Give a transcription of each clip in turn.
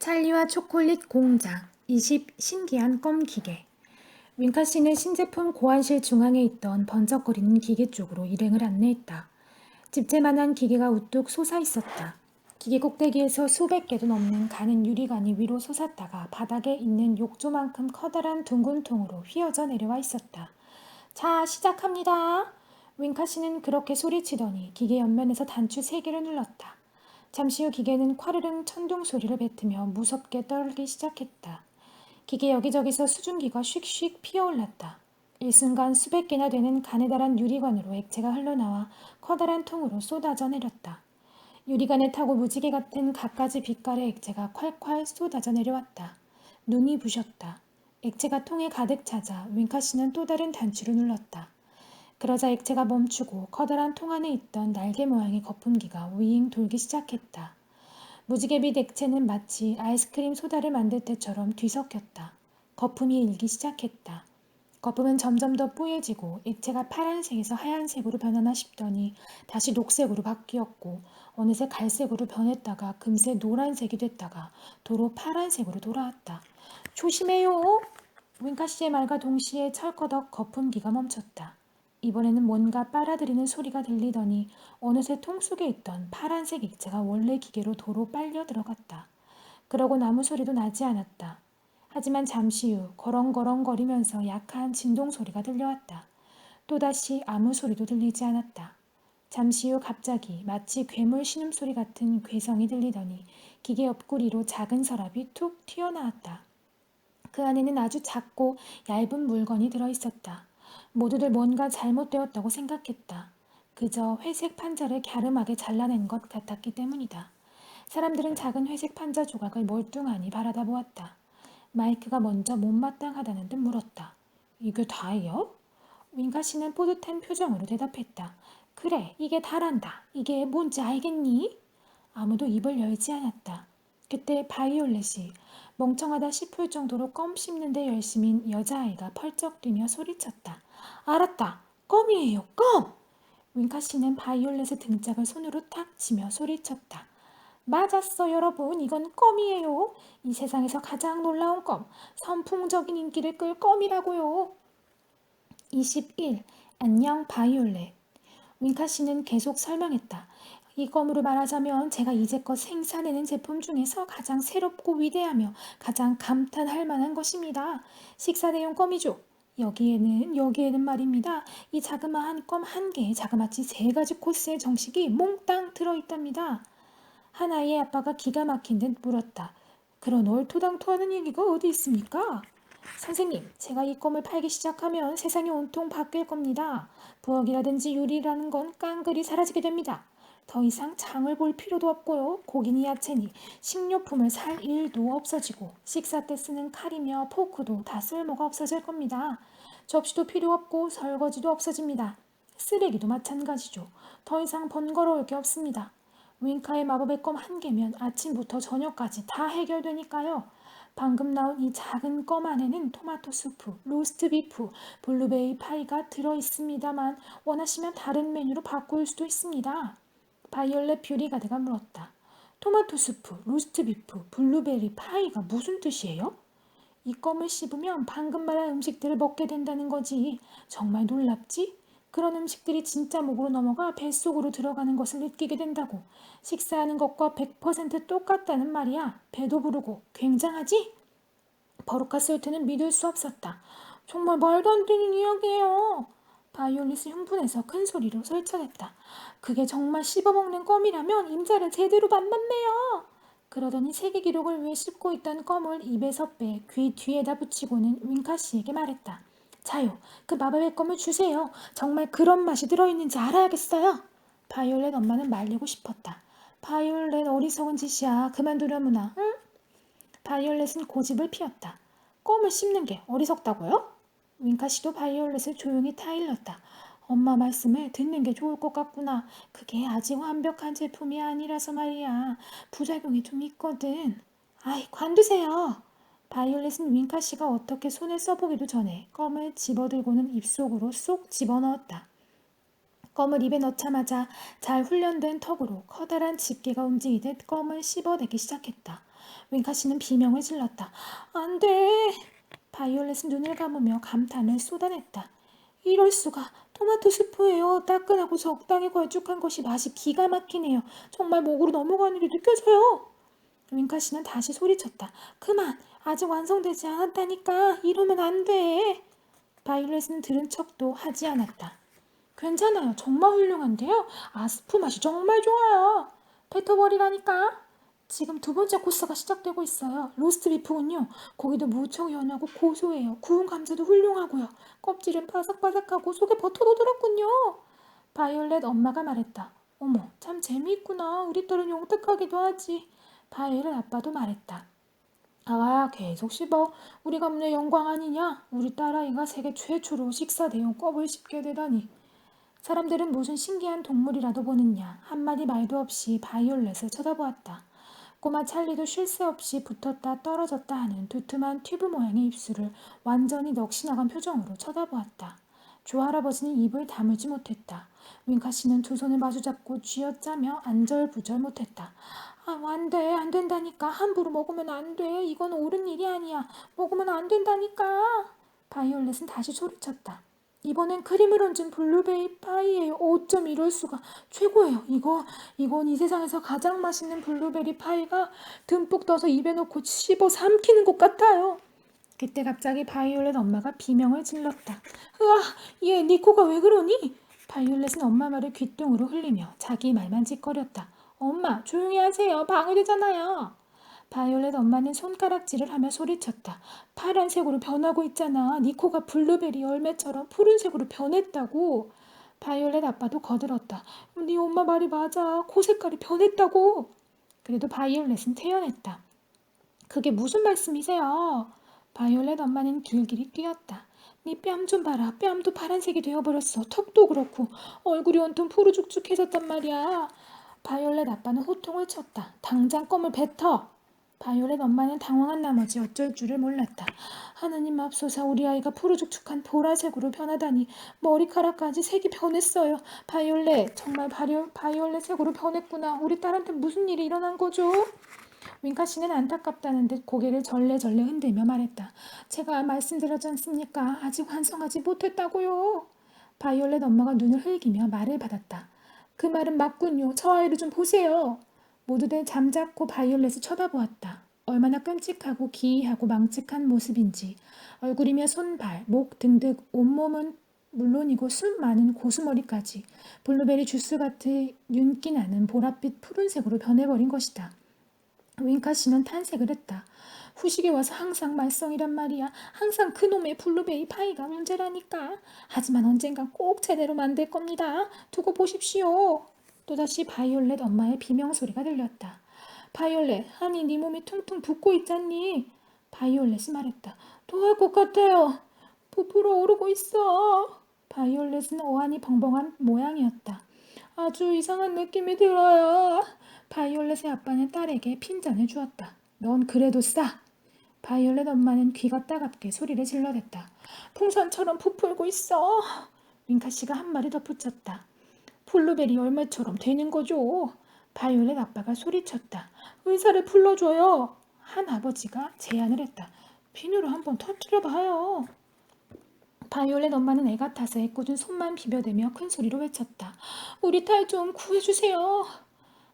찰리와 초콜릿 공장 20 신기한 껌 기계. 윙카 씨는 신제품 고안실 중앙에 있던 번쩍거리는 기계 쪽으로 일행을 안내했다. 집채만한 기계가 우뚝 솟아 있었다. 기계 꼭대기에서 수백 개도 넘는 가는 유리관이 위로 솟았다가 바닥에 있는 욕조만큼 커다란 둥근 통으로 휘어져 내려와 있었다. 자, 시작합니다. 윙카 씨는 그렇게 소리치더니 기계 옆면에서 단추 3개를 눌렀다. 잠시 후 기계는 콰르릉 천둥 소리를 뱉으며 무섭게 떨기 시작했다. 기계 여기저기서 수증기가 슉슉 피어올랐다. 일순간 수백 개나 되는 가느다란 유리관으로 액체가 흘러나와 커다란 통으로 쏟아져 내렸다. 유리관에 타고 무지개 같은 갖가지 빛깔의 액체가 콸콸 쏟아져 내려왔다. 눈이 부셨다. 액체가 통에 가득 차자 윙카 씨는 또 다른 단추를 눌렀다. 그러자 액체가 멈추고 커다란 통 안에 있던 날개 모양의 거품기가 윙 돌기 시작했다. 무지개빛 액체는 마치 아이스크림 소다를 만들 때처럼 뒤섞였다. 거품이 일기 시작했다. 거품은 점점 더 뽀얘지고 액체가 파란색에서 하얀색으로 변하나 싶더니 다시 녹색으로 바뀌었고 어느새 갈색으로 변했다가 금세 노란색이 됐다가 도로 파란색으로 돌아왔다. 조심해요! 윙카 씨의 말과 동시에 철커덕 거품기가 멈췄다. 이번에는 뭔가 빨아들이는 소리가 들리더니 어느새 통 속에 있던 파란색 액체가 원래 기계로 도로 빨려 들어갔다. 그러곤 아무 소리도 나지 않았다. 하지만 잠시 후 거렁거렁거리면서 약한 진동 소리가 들려왔다. 또다시 아무 소리도 들리지 않았다. 잠시 후 갑자기 마치 괴물 신음소리 같은 괴성이 들리더니 기계 옆구리로 작은 서랍이 툭 튀어나왔다. 그 안에는 아주 작고 얇은 물건이 들어있었다. 모두들 뭔가 잘못되었다고 생각했다. 그저 회색 판자를 갸름하게 잘라낸 것 같았기 때문이다. 사람들은 작은 회색 판자 조각을 멀뚱하니 바라다 보았다. 마이크가 먼저 못마땅하다는 듯 물었다. 이게 다예요? 윙카 씨는 뿌듯한 표정으로 대답했다. 그래, 이게 다란다. 이게 뭔지 알겠니? 아무도 입을 열지 않았다. 그때 바이올렛이 멍청하다 싶을 정도로 껌 씹는데 열심인 여자아이가 펄쩍 뛰며 소리쳤다. 알았다. 껌이에요. 껌! 윙카 씨는 바이올렛의 등짝을 손으로 탁 치며 소리쳤다. 맞았어, 여러분. 이건 껌이에요. 이 세상에서 가장 놀라운 껌. 선풍적인 인기를 끌 껌이라고요. 21. 안녕, 바이올렛. 윙카 씨는 계속 설명했다. 이 껌으로 말하자면 제가 이제껏 생산해낸 제품 중에서 가장 새롭고 위대하며 가장 감탄할 만한 것입니다. 식사 대용 껌이죠. 여기에는 말입니다. 이 자그마한 껌 한 개에 자그마치 3가지 코스의 정식이 몽땅 들어있답니다. 한 아이의 아빠가 기가 막힌 듯 물었다. 그런 얼토당토하는 얘기가 어디 있습니까? 선생님, 제가 이 껌을 팔기 시작하면 세상이 온통 바뀔 겁니다. 부엌이라든지 요리라는 건 깡그리 사라지게 됩니다. 더 이상 장을 볼 필요도 없고요. 고기니 야채니 식료품을 살 일도 없어지고 식사 때 쓰는 칼이며 포크도 다 쓸모가 없어질 겁니다. 접시도 필요 없고 설거지도 없어집니다. 쓰레기도 마찬가지죠. 더 이상 번거로울 게 없습니다. 윙카의 마법의 껌 한 개면 아침부터 저녁까지 다 해결되니까요. 방금 나온 이 작은 껌 안에는 토마토 수프, 로스트 비프, 블루베리 파이가 들어있습니다만 원하시면 다른 메뉴로 바꿀 수도 있습니다. 바이올렛 뷰리가드가 물었다. 토마토 수프, 로스트 비프, 블루베리 파이가 무슨 뜻이에요? 이 껌을 씹으면 방금 말한 음식들을 먹게 된다는 거지. 정말 놀랍지? 그런 음식들이 진짜 목으로 넘어가 뱃속으로 들어가는 것을 느끼게 된다고. 식사하는 것과 100% 똑같다는 말이야. 배도 부르고 굉장하지? 버루카 솔트는 믿을 수 없었다. 정말 말도 안 되는 이야기예요. 바이올릿이 흥분해서 큰 소리로 설쳤했다. 그게 정말 씹어먹는 껌이라면 임자를 제대로 만났네요. 그러더니 세계 기록을 위해 씹고 있던 껌을 입에서 빼 귀 뒤에다 붙이고는 윙카 씨에게 말했다. 자요, 그 마법의 껌을 주세요. 정말 그런 맛이 들어있는지 알아야겠어요. 바이올렛 엄마는 말리고 싶었다. 바이올렛 어리석은 짓이야. 그만두려무나, 응? 바이올렛은 고집을 피웠다. 껌을 씹는 게 어리석다고요? 윙카 씨도 바이올렛을 조용히 타일렀다. 엄마 말씀을 듣는 게 좋을 것 같구나. 그게 아직 완벽한 제품이 아니라서 말이야. 부작용이 좀 있거든. 아이, 관두세요. 바이올렛은 윙카 씨가 어떻게 손을 써보기도 전에 껌을 집어들고는 입속으로 쏙 집어넣었다. 껌을 입에 넣자마자 잘 훈련된 턱으로 커다란 집게가 움직이듯 껌을 씹어내기 시작했다. 윙카 씨는 비명을 질렀다. 안 돼! 바이올렛은 눈을 감으며 감탄을 쏟아냈다. 이럴 수가. 토마토 스프예요. 따끈하고 적당히 걸쭉한 것이 맛이 기가 막히네요. 정말 목으로 넘어가는 게 느껴져요. 윙카 씨는 다시 소리쳤다. 그만! 아직 완성되지 않았다니까. 이러면 안 돼. 바이올렛은 들은 척도 하지 않았다. 괜찮아요. 정말 훌륭한데요. 스프 맛이 정말 좋아요. 뱉어버리라니까. 지금 두 번째 코스가 시작되고 있어요. 로스트 비프군요. 고기도 무척 연하고 고소해요. 구운 감자도 훌륭하고요. 껍질은 바삭바삭하고 속에 버터도 들었군요. 바이올렛 엄마가 말했다. 어머, 참 재미있구나. 우리 딸은 용특하기도 하지. 바이올렛 아빠도 말했다. 계속 씹어. 우리 가문의 영광 아니냐? 우리 딸아이가 세계 최초로 식사 대용 껍을 씹게 되다니. 사람들은 무슨 신기한 동물이라도 보느냐 한마디 말도 없이 바이올렛을 쳐다보았다. 꼬마 찰리도 쉴 새 없이 붙었다 떨어졌다 하는 두툼한 튜브 모양의 입술을 완전히 넋이 나간 표정으로 쳐다보았다. 조 할아버지는 입을 다물지 못했다. 윙카 씨는 두 손을 마주잡고 쥐어짜며 안절부절 못했다. 안 돼, 안 된다니까. 함부로 먹으면 안 돼. 이건 옳은 일이 아니야. 먹으면 안 된다니까. 바이올렛은 다시 소리쳤다. 이번엔 크림을 얹은 블루베리 파이예요. 어쩜 이럴 수가. 최고예요. 이건 이 세상에서 가장 맛있는 블루베리 파이가 듬뿍 떠서 입에 넣고 씹어 삼키는 것 같아요. 그때 갑자기 바이올렛 엄마가 비명을 질렀다. 으아, 얘 니코가 왜 그러니? 바이올렛은 엄마 말을 귓등으로 흘리며 자기 말만 짓거렸다. 엄마, 조용히 하세요. 방해되잖아요. 바이올렛 엄마는 손가락질을 하며 소리쳤다. 파란색으로 변하고 있잖아. 니코가 블루베리 열매처럼 푸른색으로 변했다고. 바이올렛 아빠도 거들었다. 네 엄마 말이 맞아. 코 색깔이 변했다고. 그래도 바이올렛은 태연했다. 그게 무슨 말씀이세요? 바이올렛 엄마는 길길이 뛰었다. 네 뺨 좀 봐라. 뺨도 파란색이 되어버렸어. 턱도 그렇고 얼굴이 온통 푸르죽죽해졌단 말이야. 바이올렛 아빠는 호통을 쳤다. 당장 껌을 뱉어. 바이올렛 엄마는 당황한 나머지 어쩔 줄을 몰랐다. 하느님 맙소사 우리 아이가 푸르죽죽한 보라색으로 변하다니 머리카락까지 색이 변했어요. 바이올렛 정말 바이올렛색으로 변했구나. 우리 딸한테 무슨 일이 일어난 거죠? 윙카 씨는 안타깝다는 듯 고개를 절레절레 흔들며 말했다. 제가 말씀드렸지 않습니까? 아직 완성하지 못했다고요. 바이올렛 엄마가 눈을 흘기며 말을 받았다. 그 말은 맞군요. 저 아이를 좀 보세요. 모두들 잠자코 바이올렛을 쳐다보았다. 얼마나 끔찍하고 기이하고 망측한 모습인지 얼굴이며 손발, 목 등등 온몸은 물론이고 숱 많은 고수머리까지 블루베리 주스 같은 윤기 나는 보랏빛 푸른색으로 변해버린 것이다. 윙카 씨는 탄색을 했다. 후식에 와서 항상 말썽이란 말이야. 항상 그놈의 블루베리 파이가 문제라니까. 하지만 언젠간 꼭 제대로 만들 겁니다. 두고 보십시오. 또다시 바이올렛 엄마의 비명소리가 들렸다. 바이올렛, 아니 네 몸이 퉁퉁 붓고 있잖니. 바이올렛이 말했다. 토할 것 같아요. 부풀어 오르고 있어. 바이올렛은 어안이 벙벙한 모양이었다. 아주 이상한 느낌이 들어요. 바이올렛의 아빠는 딸에게 핀잔을 주었다. 넌 그래도 싸. 바이올렛 엄마는 귀가 따갑게 소리를 질러댔다. 풍선처럼 부풀고 있어. 윙카 씨가 한 마리 덧붙였다. 블루베리 열매처럼 되는 거죠. 바이올렛 아빠가 소리쳤다. 의사를 불러줘요. 한 아버지가 제안을 했다. 비누로 한번 터뜨려봐요. 바이올렛 엄마는 애 같아서 애꿎은 손만 비벼대며 큰 소리로 외쳤다. 우리 딸 좀 구해주세요.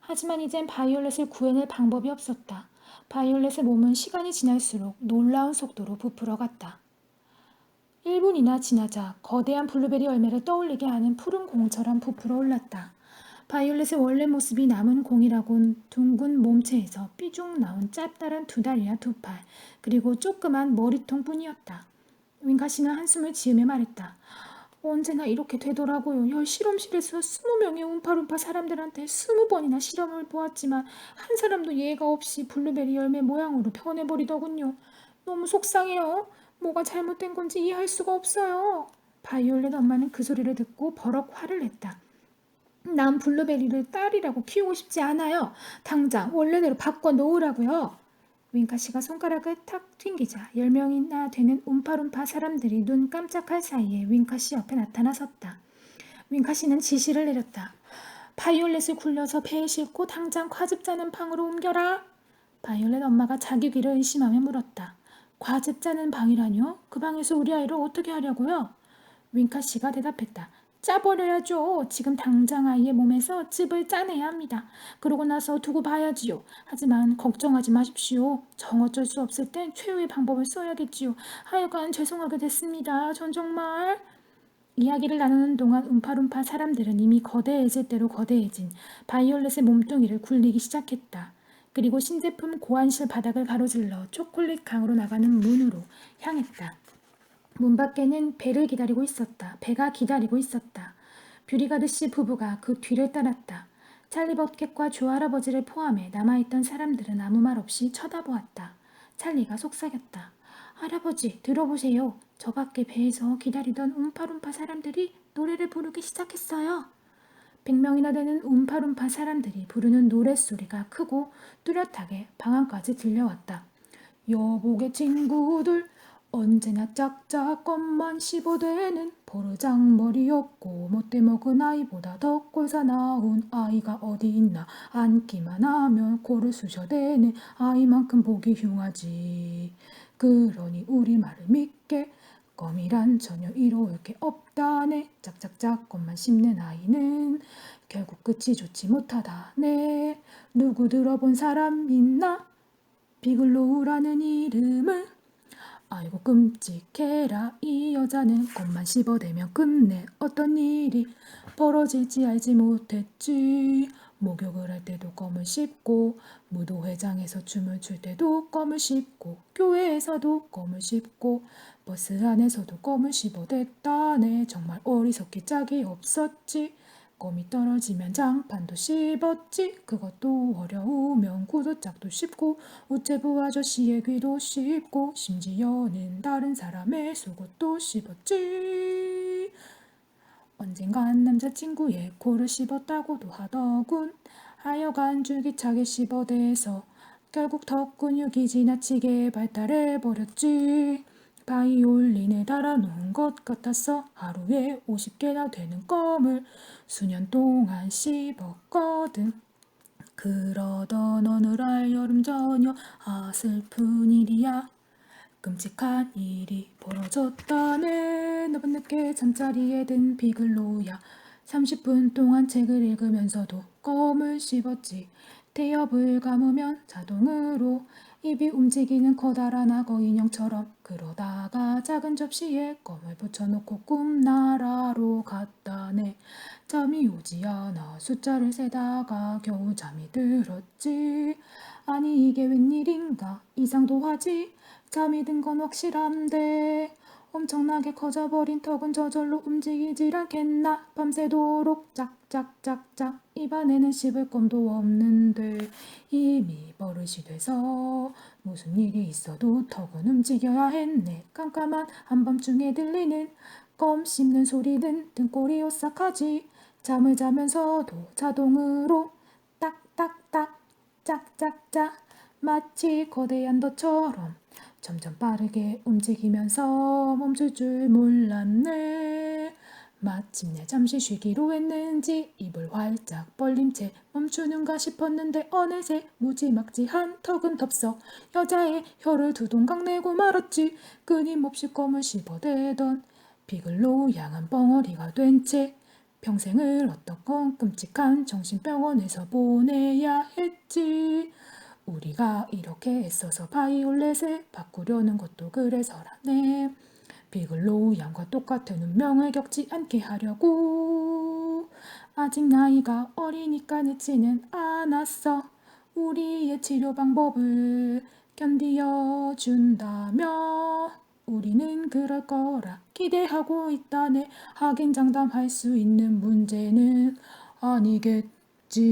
하지만 이젠 바이올렛을 구해낼 방법이 없었다. 바이올렛의 몸은 시간이 지날수록 놀라운 속도로 부풀어갔다. 1분이나 지나자 거대한 블루베리 열매를 떠올리게 하는 푸른 공처럼 부풀어 올랐다. 바이올렛의 원래 모습이 남은 공이라곤 둥근 몸체에서 삐죽 나온 짭짤한 두 다리와 두 팔, 그리고 조그만 머리통뿐이었다. 윙카 씨는 한숨을 지으며 말했다. 언제나 이렇게 되더라고요. 열 실험실에서 20명의 움파룸파 사람들한테 20번이나 실험을 보았지만 한 사람도 예가 없이 블루베리 열매 모양으로 변해버리더군요. 너무 속상해요. 뭐가 잘못된 건지 이해할 수가 없어요. 바이올렛 엄마는 그 소리를 듣고 버럭 화를 냈다. 난 블루베리를 딸이라고 키우고 싶지 않아요. 당장 원래대로 바꿔 놓으라고요. 윙카 씨가 손가락을 탁 튕기자 10명이나 되는 움파룸파 사람들이 눈 깜짝할 사이에 윙카 씨 옆에 나타나섰다. 윙카 씨는 지시를 내렸다. 바이올렛을 굴려서 배에 싣고 당장 과즙 짜는 방으로 옮겨라. 바이올렛 엄마가 자기 귀를 의심하며 물었다. 과즙 짜는 방이라뇨? 그 방에서 우리 아이를 어떻게 하려고요? 윙카 씨가 대답했다. 짜버려야죠. 지금 당장 아이의 몸에서 즙을 짜내야 합니다. 그러고 나서 두고 봐야지요. 하지만 걱정하지 마십시오. 정 어쩔 수 없을 땐 최후의 방법을 써야겠지요. 하여간 죄송하게 됐습니다. 전 정말... 이야기를 나누는 동안 움파룸파 사람들은 이미 거대해질 대로 거대해진 바이올렛의 몸뚱이를 굴리기 시작했다. 그리고 신제품 고안실 바닥을 가로질러 초콜릿 강으로 나가는 문으로 향했다. 문 밖에는 배를 기다리고 있었다. 배가 기다리고 있었다. 뷰리가드 씨 부부가 그 뒤를 따랐다. 찰리 버켓과 조 할아버지를 포함해 남아있던 사람들은 아무 말 없이 쳐다보았다. 찰리가 속삭였다. 할아버지, 들어보세요. 저 밖에 배에서 기다리던 움파룸파 사람들이 노래를 부르기 시작했어요. 100명이나 되는 움파룸파 사람들이 부르는 노랫소리가 크고 뚜렷하게 방 안까지 들려왔다. 여보게 친구들, 언제나 짝짝것만 씹어대는 버르장머리 없고 못돼 먹은 아이보다 더 꼴사 나온 아이가 어디 있나. 앉기만 하면 코를 쑤셔대는 아이만큼 보기 흉하지. 그러니 우리 말을 믿게. 껌이란 전혀 이로울 게 없다네. 짝짝짝 껌만 씹는 아이는 결국 끝이 좋지 못하다네. 누구 들어본 사람 있나? 비글로우라는 이름을. 아이고 끔찍해라. 이 여자는 껌만 씹어대면 끝내 어떤 일이 벌어질지 알지 못했지. 목욕을 할 때도 껌을 씹고, 무도회장에서 춤을 출 때도 껌을 씹고, 교회에서도 껌을 씹고, 버스 안에서도 껌을 씹어댔다네. 정말 어리석기 짝이 없었지. 껌이 떨어지면 장판도 씹었지. 그것도 어려우면 구두짝도 씹고, 우체부 아저씨의 귀도 씹고, 심지어는 다른 사람의 속옷도 씹었지. 언젠간 남자친구의 코를 씹었다고도 하더군. 하여간 줄기차게 씹어대서 결국 턱 근육이 지나치게 발달해버렸지. 바이올린에 달아놓은 것 같아서 하루에 50개나 되는 껌을 수년 동안 씹었거든. 그러던 어느 날 여름 저녁, 아 슬픈 일이야. 끔찍한 일이 벌어졌다네. 너무 늦게 잠자리에 든 비글로우야. 30분 동안 책을 읽으면서도 껌을 씹었지. 태엽을 감으면 자동으로 입이 움직이는 커다란 악어 인형처럼. 그러다가 작은 접시에 껌을 붙여놓고 꿈나라로 갔다네. 잠이 오지 않아 숫자를 세다가 겨우 잠이 들었지. 아니 이게 웬일인가. 이상도 하지. 잠이 든 건 확실한데 엄청나게 커져버린 턱은 저절로 움직이질 않겠나. 밤새도록 짝짝짝짝. 입안에는 씹을 껌도 없는데 이미 버릇이 돼서 무슨 일이 있어도 턱은 움직여야 했네. 깜깜한 한밤중에 들리는 껌 씹는 소리는 등골이 오싹하지. 잠을 자면서도 자동으로 딱딱딱 짝짝짝. 마치 거대한 덫처럼 점점 빠르게 움직이면서 멈출 줄 몰랐네. 마침내 잠시 쉬기로 했는지 입을 활짝 벌린 채 멈추는가 싶었는데 어느새 무지막지한 턱은 덥석 여자의 혀를 두 동강 내고 말았지. 끊임없이 껌을 씹어대던 비글로우 양은 벙어리가 된 채 평생을 어떤 끔찍한 정신병원에서 보내야 했지. 우리가 이렇게 애써서 바이올렛을 바꾸려는 것도 그래서라네. 비글로우 양과 똑같은 운명을 겪지 않게 하려고. 아직 나이가 어리니까 늦지는 않았어. 우리의 치료 방법을 견디어 준다며 우리는 그럴 거라 기대하고 있다네. 하긴 장담할 수 있는 문제는 아니겠지.